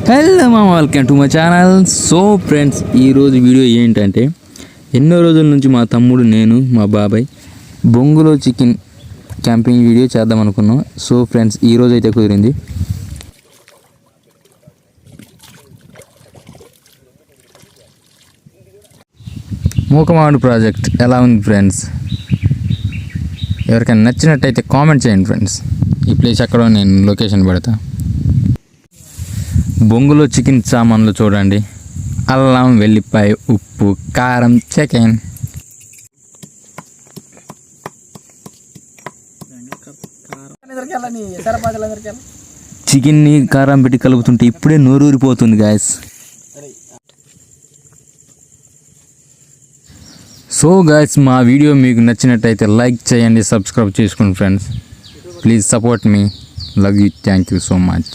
Hello మామ, welcome to my channel. So friends, ఈరోజు video ఏంటంటే ఎన్నో రోజుల నుంచి మా తమ్ముడు, నేను, మా బాబాయ్ బొంగులో చికెన్ క్యాంపింగ్ వీడియో చేద్దాం అనుకున్నాం. సో ఫ్రెండ్స్, ఈరోజు అయితే కుదిరింది. మూకమాడు ప్రాజెక్ట్ ఎలా ఉంది ఫ్రెండ్స్? ఎవరికైనా నచ్చినట్టయితే కామెంట్ చేయండి ఫ్రెండ్స్. ఈ ప్లేస్ ఎక్కడో నేను లొకేషన్ పెడతా. బొంగులో చికెన్ సామాన్లు చూడండి: అల్లం, వెల్లిపాయ, ఉప్పు, కారం, చికెన్. చికెన్ని కారం పెట్టి కలుపుతుంటే ఇప్పుడే నోరూరిపోతుంది గాయస్. సో గాయస్, మా వీడియో మీకు నచ్చినట్టయితే లైక్ చేయండి, సబ్స్క్రైబ్ చేసుకోండి friends. Please support me. Love you. Thank you so much.